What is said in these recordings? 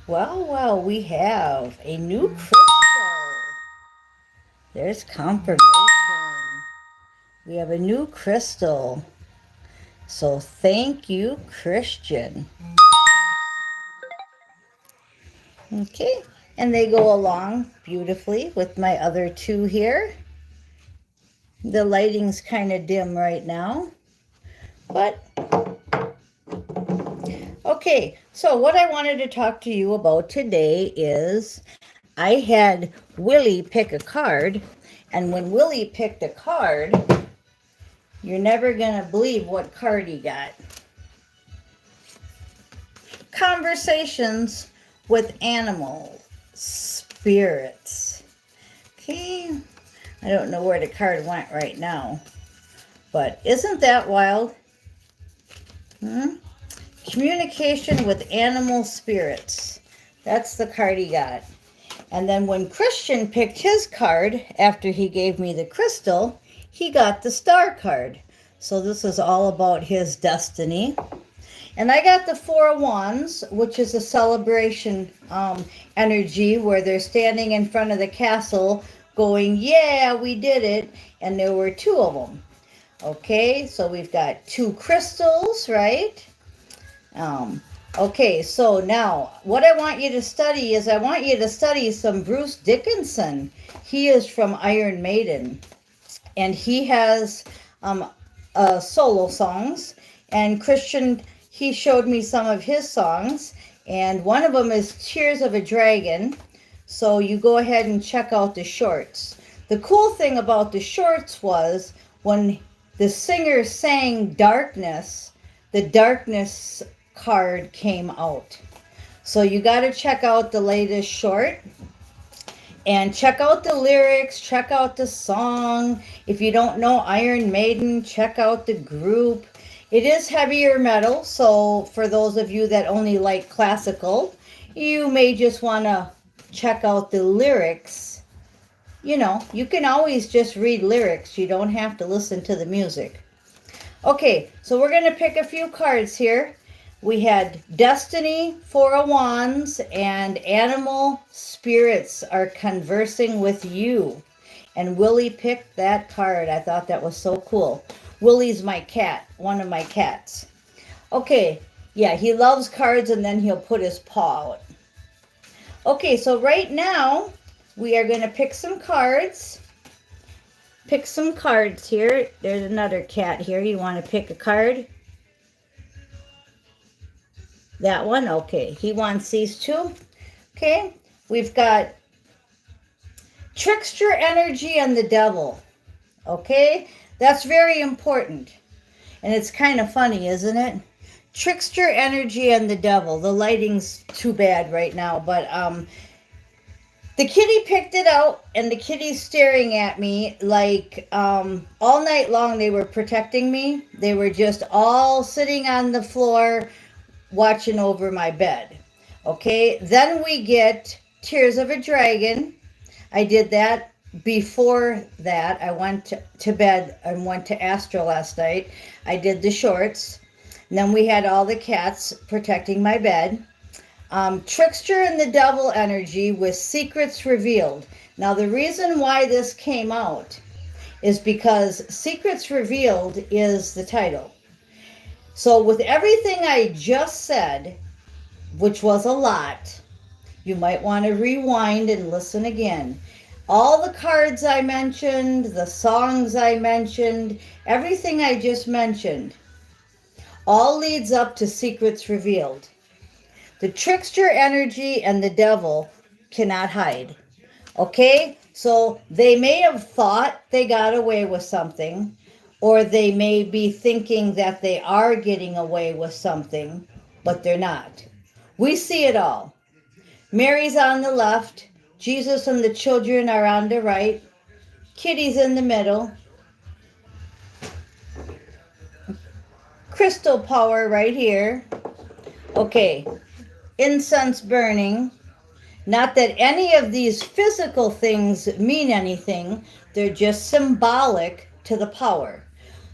Well, we have a new crystal. There's confirmation. We have a new crystal. So thank you, Christian. Okay, and they go along beautifully with my other two here. The lighting's kind of dim right now, but okay. So what I wanted to talk to you about today is I had Willie pick a card, and when Willie picked a card, you're never going to believe what card he got. Conversations with animal spirits. Okay, I don't know where the card went right now, but isn't that wild? Communication with animal spirits. That's the card he got. And then when Christian picked his card after he gave me the crystal, he got the star card. So this is all about his destiny. And I got the Four of Wands, which is a celebration energy where they're standing in front of the castle going, yeah, we did it. And there were two of them. Okay, so we've got two crystals, right? Okay, so now what I want you to study is I want you to study some Bruce Dickinson. He is from Iron Maiden, and he has solo songs. And Christian, he showed me some of his songs, and one of them is Tears of a Dragon. So you go ahead and check out the shorts. The cool thing about the shorts was when the singer sang Darkness, the Darkness card came out. So you got to check out the latest short and check out the lyrics, check out the song. If you don't know Iron Maiden, check out the group. It is heavier metal, so for those of you that only like classical, you may just want to check out the lyrics. You know, you can always just read lyrics. You don't have to listen to the music. Okay, so we're going to pick a few cards here. We had Destiny, Four of Wands, and Animal Spirits are conversing with you. And Willie picked that card. I thought that was so cool. Willie's my cat, one of my cats. Okay, yeah, he loves cards and then he'll put his paw out. Okay, so right now we are going to pick some cards. Pick some cards here. There's another cat here. You want to pick a card? That one? Okay. He wants these two. Okay. We've got Trickster Energy and the Devil. Okay. That's very important. And it's kind of funny, isn't it? Trickster Energy and the Devil. The lighting's too bad right now, but the kitty picked it out, and the kitty's staring at me like all night long they were protecting me. They were just all sitting on the floor watching over my bed. Okay, then we get Tears of a Dragon. I did that before that. I went to bed and went to Astro last night. I did the shorts. And then we had all the cats protecting my bed. Trickster and the Devil energy with Secrets Revealed. Now the reason why this came out is because Secrets Revealed is the title. So with everything I just said, which was a lot, you might want to rewind and listen again. All the cards I mentioned, the songs I mentioned, everything I just mentioned, all leads up to Secrets Revealed. The trickster energy and the devil cannot hide. Okay? So they may have thought they got away with something, or they may be thinking that they are getting away with something, but they're not. We see it all. Mary's on the left, Jesus and the children are on the right, Kitty's in the middle, crystal power right here. Okay, incense burning. Not that any of these physical things mean anything, they're just symbolic to the power.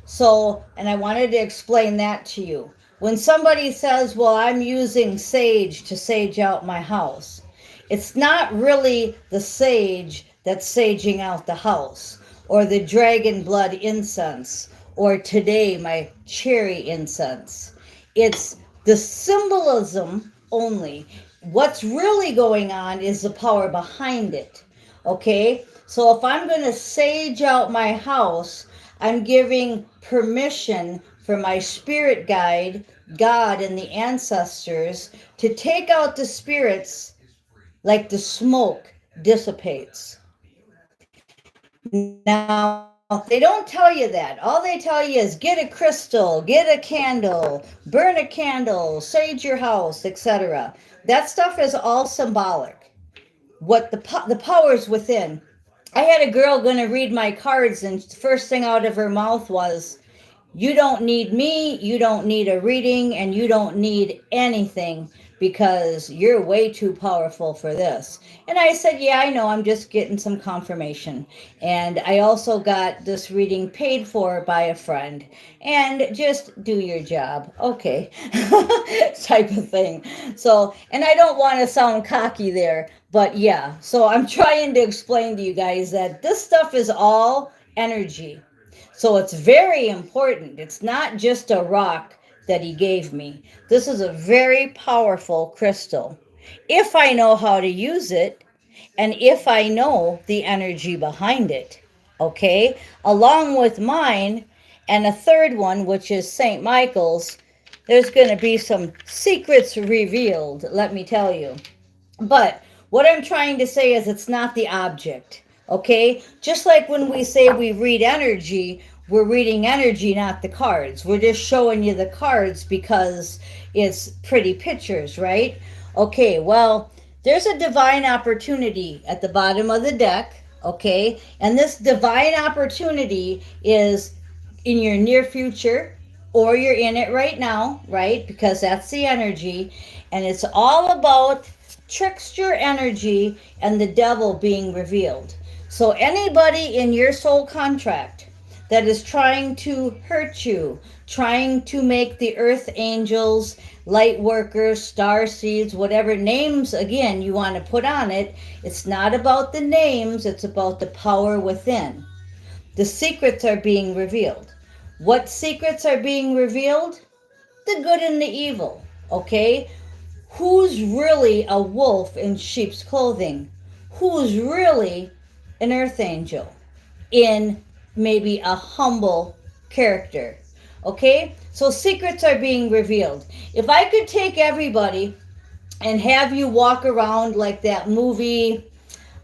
So, and I wanted to explain that to you. when somebody says, well, I'm using sage to sage out my house, it's not really the sage that's saging out the house, or the dragon blood incense, or today my cherry incense. It's the symbolism only. What's really going on is the power behind it. Okay? So if I'm going to sage out my house, I'm giving permission for my spirit guide, God, and the ancestors to take out the spirits like the smoke dissipates. Now, they don't tell you that. All they tell you is get a crystal, get a candle, burn a candle, sage your house, etc. That stuff is all symbolic. What the power's within. I had a girl going to read my cards, and the first thing out of her mouth was, you don't need me, you don't need a reading, and you don't need anything because you're way too powerful for this. And I said, yeah, I know, I'm just getting some confirmation. And I also got this reading paid for by a friend. And just do your job. Okay. Type of thing. So, and I don't want to sound cocky there, but yeah. So I'm trying to explain to you guys that this stuff is all energy. So it's very important. It's not just a rock that he gave me. This is a very powerful crystal. If I know how to use it, and if I know the energy behind it, okay? Along with mine and a third one, which is St. Michael's, there's going to be some secrets revealed, let me tell you. But what I'm trying to say is it's not the object. Okay, just like when we say we read energy, we're reading energy, not the cards. We're just showing you the cards because it's pretty pictures, right? Okay, well, there's a divine opportunity at the bottom of the deck, okay? And this divine opportunity is in your near future, or you're in it right now, right? Because that's the energy. And it's all about trickster energy and the devil being revealed. So anybody in your soul contract that is trying to hurt you, trying to make the earth angels, light workers, star seeds, whatever names, again, you want to put on it, it's not about the names, it's about the power within. The secrets are being revealed. What secrets are being revealed? The good and the evil, okay? Who's really a wolf in sheep's clothing? Who's really an earth angel in maybe a humble character? Okay, so secrets are being revealed. If I could take everybody and have you walk around like that movie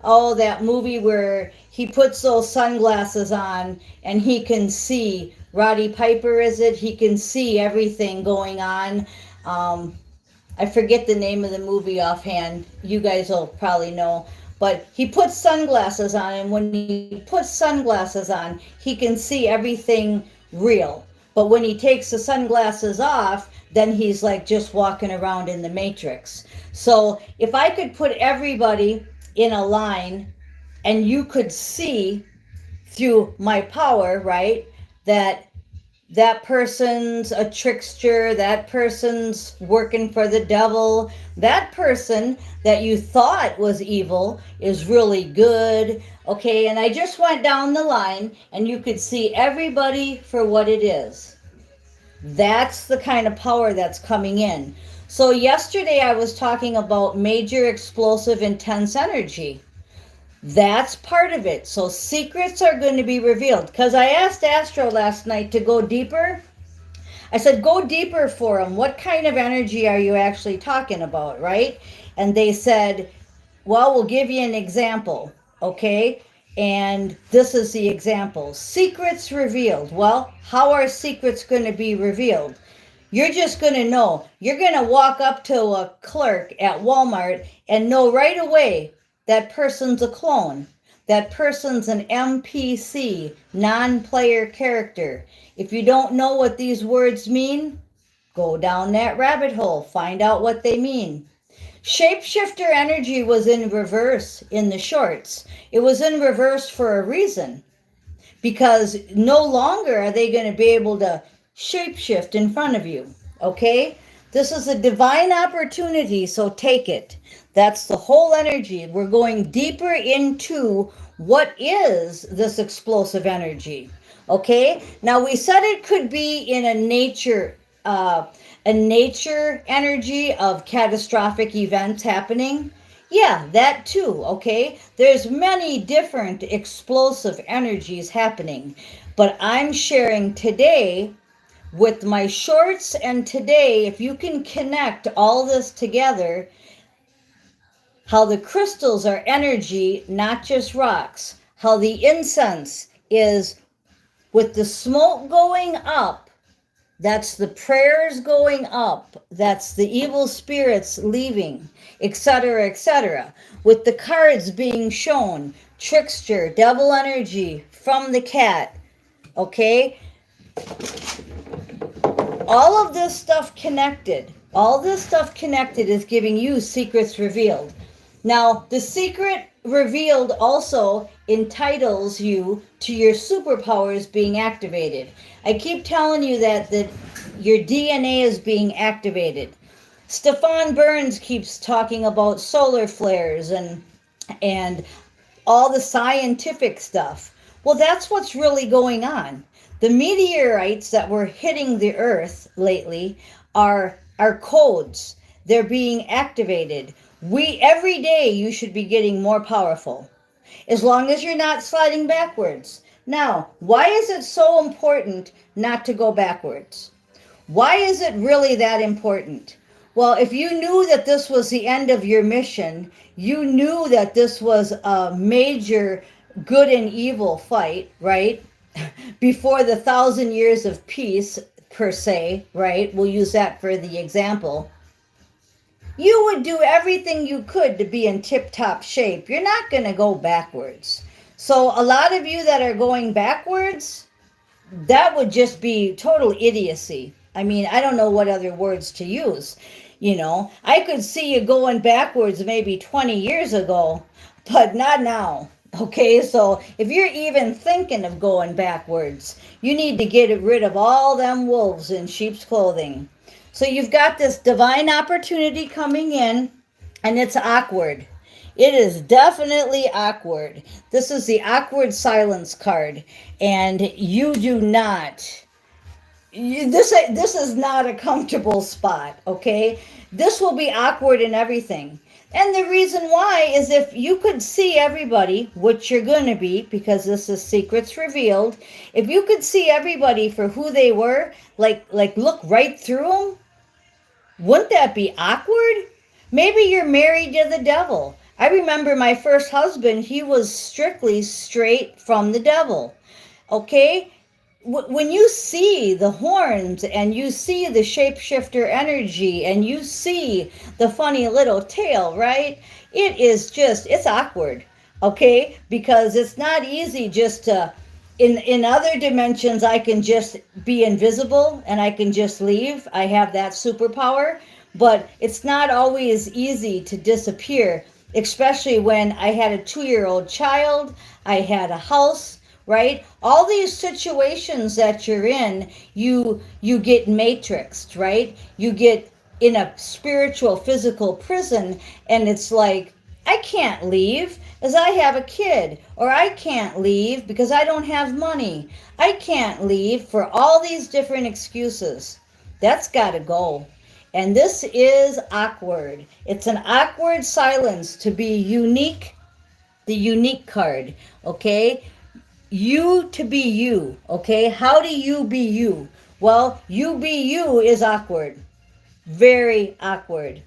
where he puts those sunglasses on and he can see, Roddy Piper is it, he can see everything going on. I forget the name of the movie offhand, you guys will probably know. But he puts sunglasses on, and when he puts sunglasses on, he can see everything real. But when he takes the sunglasses off, then he's like just walking around in the Matrix. So if I could put everybody in a line and you could see through my power, right, that person's a trickster, that person's working for the devil, that person that you thought was evil is really good, okay? And I just went down the line and you could see everybody for what it is. That's the kind of power that's coming in. So yesterday I was talking about major explosive intense energy. That's part of it. So secrets are going to be revealed. Because I asked Astro last night to go deeper. I said, go deeper for them. What kind of energy are you actually talking about, right? And they said, well, we'll give you an example, okay? And this is the example. Secrets revealed. Well, how are secrets going to be revealed? You're just going to know. You're going to walk up to a clerk at Walmart and know right away that person's a clone. That person's an NPC, non-player character. If you don't know what these words mean, go down that rabbit hole. Find out what they mean. Shapeshifter energy was in reverse in the shorts. It was in reverse for a reason. Because no longer are they going to be able to shapeshift in front of you. Okay? This is a divine opportunity, so take it. That's the whole energy. We're going deeper into what is this explosive energy. Okay? Now we said it could be in a nature energy of catastrophic events happening. Yeah, that too, okay? There's many different explosive energies happening. But I'm sharing today with my shorts, and today, if you can connect all this together, how the crystals are energy, not just rocks, how the incense is with the smoke going up, that's the prayers going up, that's the evil spirits leaving, etc., etc. With the cards being shown, trickster, devil energy from the cat, okay? All of this stuff connected, is giving you secrets revealed. Now, the secret revealed also entitles you to your superpowers being activated. I keep telling you that your DNA is being activated. Stefan Burns keeps talking about solar flares and all the scientific stuff. Well, that's what's really going on. The meteorites that were hitting the earth lately are codes. They're being activated. Every day you should be getting more powerful, as long as you're not sliding backwards. Now, why is it so important not to go backwards? Why is it really that important? Well, if you knew that this was the end of your mission, you knew that this was a major good and evil fight, right? Before the 1,000 years of peace, per se, right? We'll use that for the example. You would do everything you could to be in tip-top shape. You're not going to go backwards. So a lot of you that are going backwards, that would just be total idiocy. I mean, I don't know what other words to use. You know, I could see you going backwards maybe 20 years ago, but not now. Okay, so if you're even thinking of going backwards, you need to get rid of all them wolves in sheep's clothing. So you've got this divine opportunity coming in, and it's awkward. It is definitely awkward. This is the awkward silence card, and you do not. This is not a comfortable spot, okay? This will be awkward in everything. And the reason why is if you could see everybody, which you're going to be, because this is secrets revealed, if you could see everybody for who they were, like look right through them, wouldn't that be awkward? Maybe you're married to the devil. I remember my first husband, he was strictly straight from the devil. Okay? When you see the horns and you see the shapeshifter energy and you see the funny little tail, right? It's awkward, okay? Because it's not easy just to, in other dimensions, I can just be invisible and I can just leave. I have that superpower, but it's not always easy to disappear, especially when I had a 2-year-old child, I had a house, right? All these situations that you're in, you get matrixed, right? You get in a spiritual, physical prison, and it's like, I can't leave as I have a kid, or I can't leave because I don't have money. I can't leave for all these different excuses. That's got to go. And this is awkward. It's an awkward silence to be unique, the unique card, okay? You to be you, okay? How do you be you? Well, you be you is awkward. Very awkward.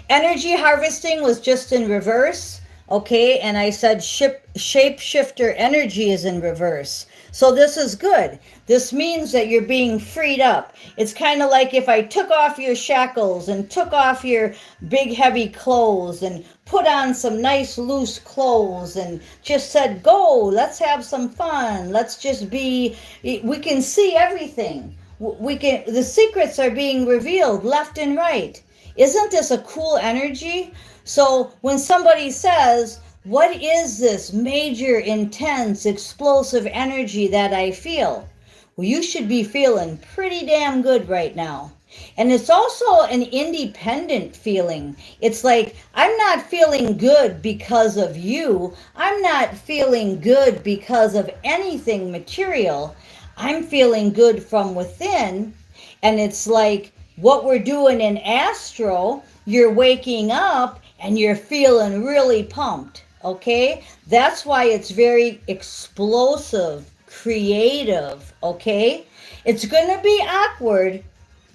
Energy harvesting was just in reverse, okay? And I said shapeshifter energy is in reverse. So this is good. This means that you're being freed up. It's kind of like if I took off your shackles and took off your big heavy clothes and put on some nice loose clothes and just said, go, let's have some fun. Let's just be, we can see everything. The secrets are being revealed left and right. Isn't this a cool energy? So when somebody says, what is this major, intense, explosive energy that I feel? Well, you should be feeling pretty damn good right now. And it's also an independent feeling. It's like, I'm not feeling good because of you. I'm not feeling good because of anything material. I'm feeling good from within. And it's like what we're doing in astro, you're waking up and you're feeling really pumped. Okay? That's why it's very explosive, creative. Okay? It's going to be awkward.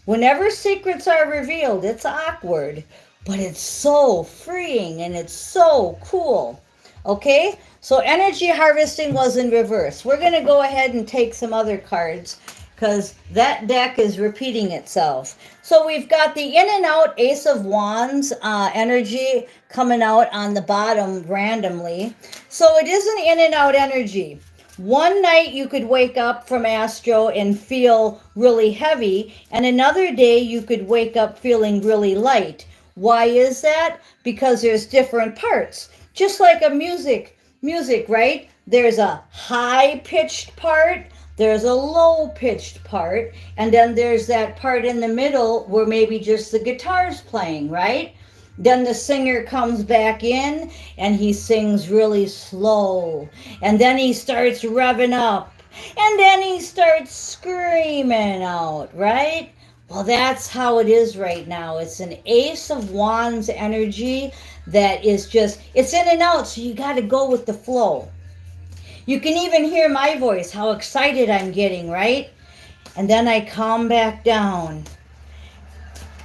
Whenever secrets are revealed, it's awkward, but it's so freeing and it's so cool. Okay? So energy harvesting was in reverse. We're going to go ahead and take some other cards because that deck is repeating itself. So we've got the in and out Ace of Wands energy coming out on the bottom randomly. So it is an in and out energy. One night you could wake up from astro and feel really heavy, and another day you could wake up feeling really light. Why is that? Because there's different parts. Just like a music, right? There's a high-pitched part, there's a low-pitched part, and then there's that part in the middle where maybe just the guitar's playing, right? Then the singer comes back in and he sings really slow. And then he starts revving up. And then he starts screaming out, right? Well, that's how it is right now. It's an Ace of Wands energy that is just, it's in and out, so you got to go with the flow. You can even hear my voice, how excited I'm getting, right? And then I calm back down.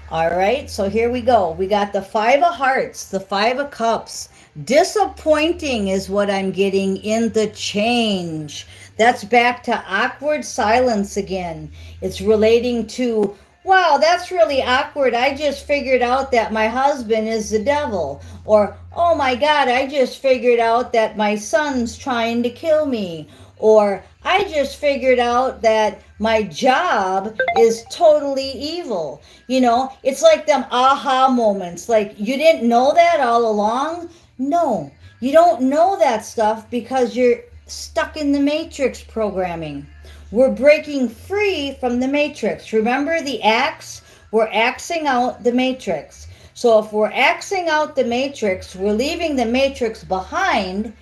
All right, so here we go. We got the Five of Hearts, the Five of Cups. Disappointing is what I'm getting in the change. That's back to awkward silence again. It's relating to, wow, that's really awkward. I just figured out that my husband is the devil. Or, oh my God, I just figured out that my son's trying to kill me. Or, I just figured out that my job is totally evil. You know, it's like them aha moments. Like, you didn't know that all along? No, you don't know that stuff because you're stuck in the matrix programming. We're breaking free from the matrix. Remember the axe? We're axing out the matrix. So if we're axing out the matrix, we're leaving the matrix behind,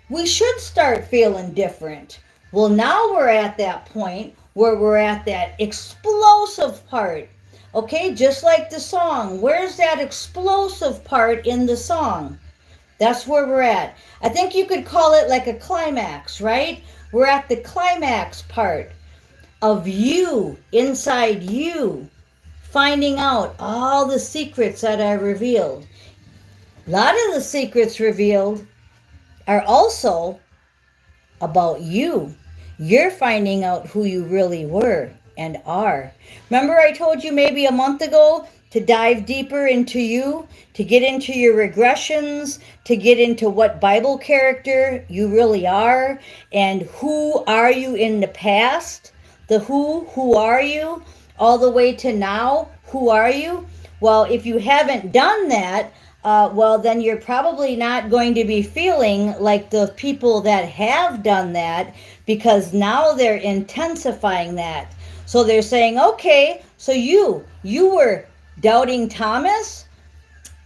we should start feeling different. Well, now we're at that point where we're at that explosive part. Okay, just like the song. Where's that explosive part in the song? That's where we're at. I think you could call it like a climax, right? We're at the climax part of you, inside you, finding out all the secrets that are revealed. A lot of the secrets revealed are also about you. You're finding out who you really were and are. Remember I told you maybe a month ago to dive deeper into you, to get into your regressions, to get into what Bible character you really are, and who are you in the past, the who are you, all the way to now, who are you? Well, if you haven't done that, well, then you're probably not going to be feeling like the people that have done that, because now they're intensifying that. So they're saying, okay, so you were doubting Thomas,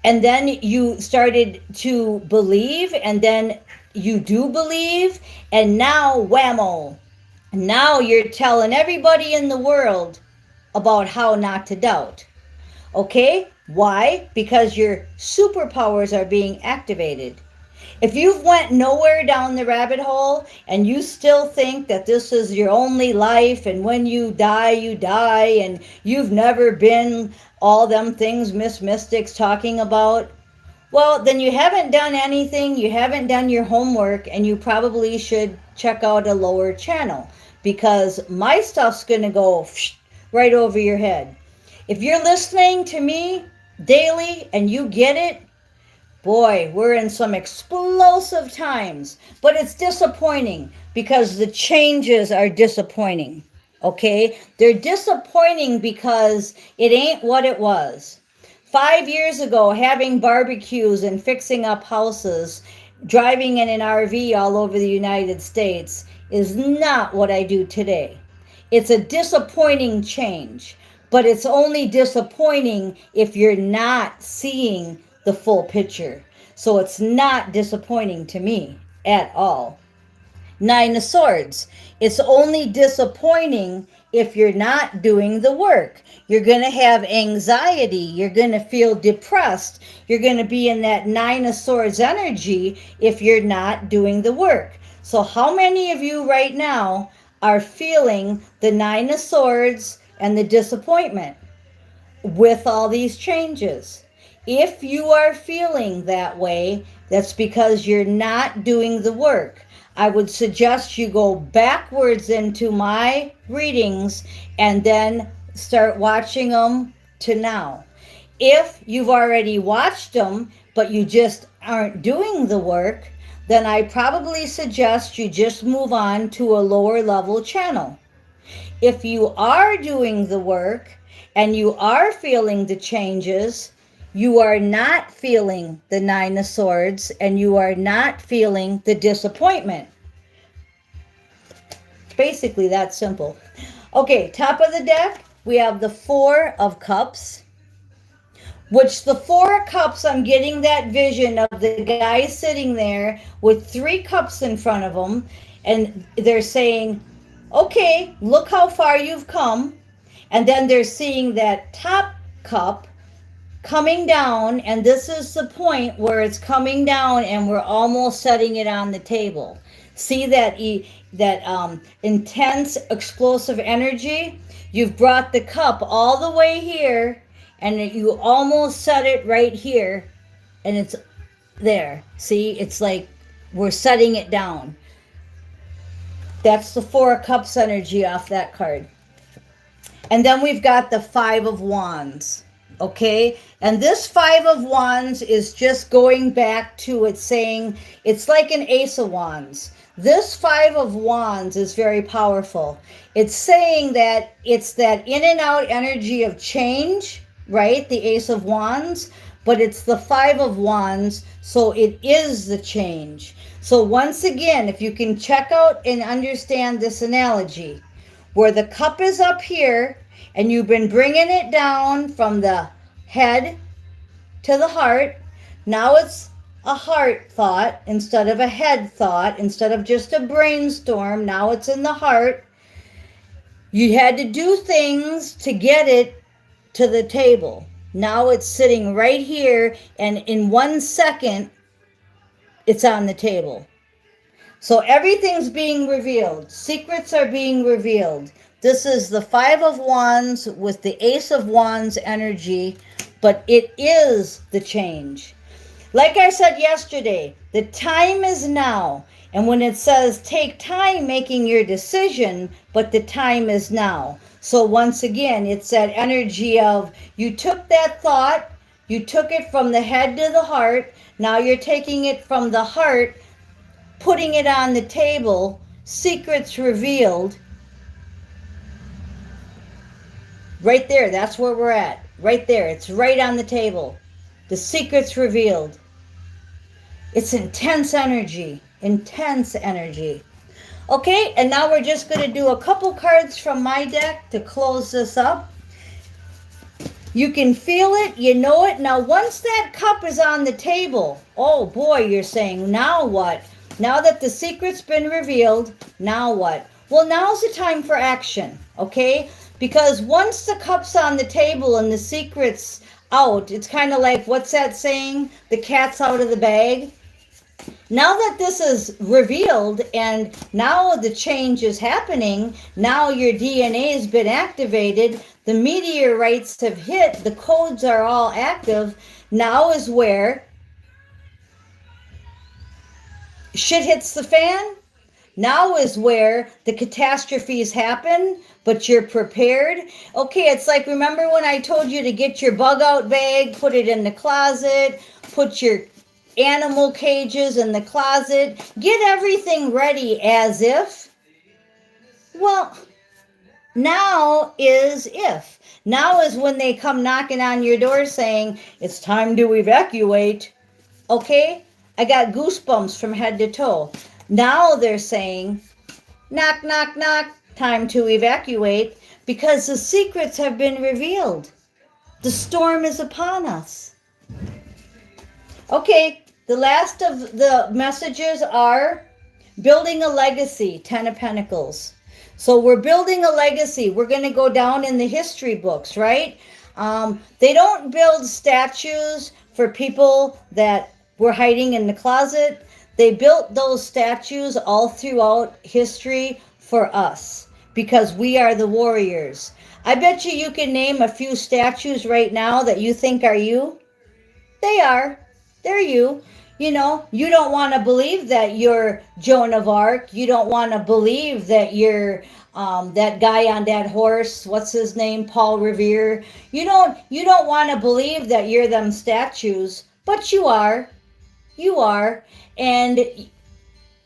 and then you started to believe, and then you do believe, and now whammo. Now you're telling everybody in the world about how not to doubt. Okay? Why? Because your superpowers are being activated. If you've went nowhere down the rabbit hole and you still think that this is your only life and when you die, and you've never been all them things Miss Mystic's talking about, well, then you haven't done anything, you haven't done your homework, and you probably should check out a lower channel, because my stuff's going to go right over your head. If you're listening to me daily and you get it, boy, we're in some explosive times. But it's disappointing because the changes are disappointing. Okay? They're disappointing because it ain't what it was. 5 years ago, having barbecues and fixing up houses, driving in an RV all over the United States is not what I do today. It's a disappointing change. but it's only disappointing if you're not seeing the full picture. So it's not disappointing to me at all. Nine of Swords. It's only disappointing if you're not doing the work. You're going to have anxiety. You're going to feel depressed. You're going to be in that Nine of Swords energy if you're not doing the work. So how many of you right now are feeling the Nine of Swords and the disappointment with all these changes? If you are feeling that way, that's because you're not doing the work. I would suggest you go backwards into my readings and then start watching them to now. If you've already watched them, but you just aren't doing the work, then I probably suggest you just move on to a lower level channel. If you are doing the work and you are feeling the changes, you are not feeling the Nine of Swords and you are not feeling the disappointment. Basically, that simple. Okay, top of the deck, we have the Four of Cups, which the Four of Cups, I'm getting that vision of the guy sitting there with 3 cups in front of him, and they're saying, okay, look how far you've come. And then they're seeing that top cup coming down, and this is the point where it's coming down and we're almost setting it on the table. See that intense explosive energy? You've brought the cup all the way here and you almost set it right here and it's there. See, it's like we're setting it down. That's the Four of Cups energy off that card. And then we've got the Five of Wands. Okay, and this Five of Wands is just going back to it saying it's like an Ace of Wands. This Five of Wands is very powerful. It's saying that it's that in and out energy of change, right? The Ace of Wands, but it's the Five of Wands, so it is the change. So once again, if you can check out and understand this analogy, where the cup is up here, and you've been bringing it down from the head to the heart. Now it's a heart thought instead of a head thought, instead of just a brainstorm. Now it's in the heart. You had to do things to get it to the table. Now it's sitting right here, and in 1 second, it's on the table. So everything's being revealed. Secrets are being revealed. This is the Five of Wands with the Ace of Wands energy, but it is the change. Like I said yesterday, the time is now. And when it says take time making your decision, but the time is now. So once again, it's that energy of you took that thought, you took it from the head to the heart. Now you're taking it from the heart, putting it on the table, secrets revealed. Right there, that's where we're at. Right there, it's right on the table. The secret's revealed. It's intense energy. Intense energy. Okay, and now we're just going to do a couple cards from my deck to close this up. You can feel it, you know it. Now, once that cup is on the table, oh boy, you're saying, now what? Now that the secret's been revealed, now what? Well, now's the time for action, okay? Because once the cup's on the table and the secret's out, it's kind of like, what's that saying? The cat's out of the bag. Now that this is revealed and now the change is happening, now your DNA has been activated, the meteorites have hit, the codes are all active, now is where shit hits the fan. Now is where the catastrophes happen, but you're prepared. Okay, it's like, remember when I told you to get your bug out bag, put it in the closet, put your animal cages in the closet, get everything ready as if? Well, now is if. Now is when they come knocking on your door saying, it's time to evacuate. Okay? I got goosebumps from head to toe. Now they're saying, knock, knock, knock, time to evacuate. because the secrets have been revealed. The storm is upon us. Okay, the last of the messages are building a legacy, 10 of Pentacles. So we're building a legacy. We're going to go down in the history books, right? They don't build statues for people that were hiding in the closet. They built those statues all throughout history for us because we are the warriors. I bet you can name a few statues right now that you think are you. They are. They're you. You know, you don't want to believe that you're Joan of Arc. You don't want to believe that you're that guy on that horse. What's his name? Paul Revere. You don't want to believe that you're them statues, but you are. You are. And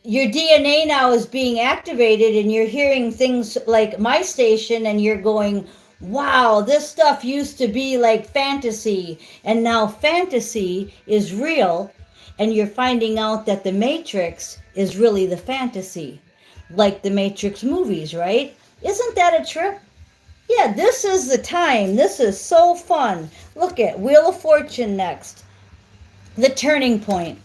your DNA now is being activated, and you're hearing things like my station, and you're going, wow, this stuff used to be like fantasy, and now fantasy is real. And you're finding out that the Matrix is really the fantasy, like the Matrix movies, right? Isn't that a trip? Yeah, this is the time. This is so fun. Look at Wheel of Fortune next. The turning point.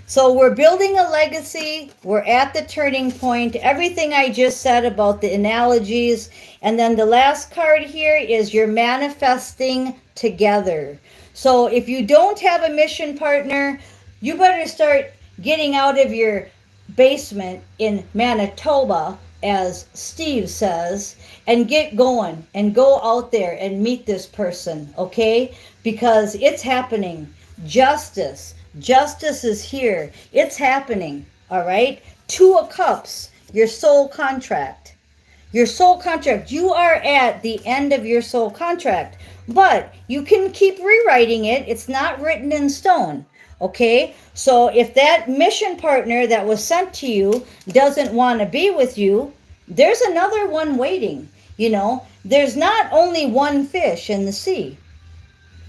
So we're building a legacy. We're at the turning point. Everything I just said about the analogies. And then the last card here is you're manifesting together. So if you don't have a mission partner, you better start getting out of your basement in Manitoba, as Steve says, and get going and go out there and meet this person, okay? Because it's happening. Justice is here. It's happening, all right? 2 of Cups, your soul contract. Your soul contract. You are at the end of your soul contract, but you can keep rewriting it. It's not written in stone. Okay, so if that mission partner that was sent to you doesn't want to be with you, there's another one waiting. You know, there's not only one fish in the sea.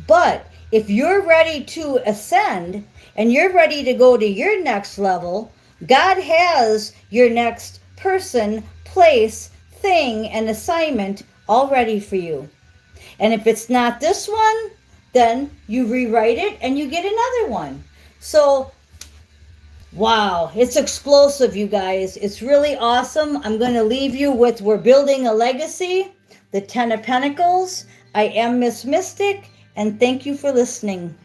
But if you're ready to ascend and you're ready to go to your next level, God has your next person, place, thing, and assignment all ready for you. And if it's not this one, then you rewrite it and you get another one. So, wow, it's explosive, you guys. It's really awesome. I'm going to leave you with we're building a legacy, the 10 of Pentacles. I am Miss Mystic, and thank you for listening.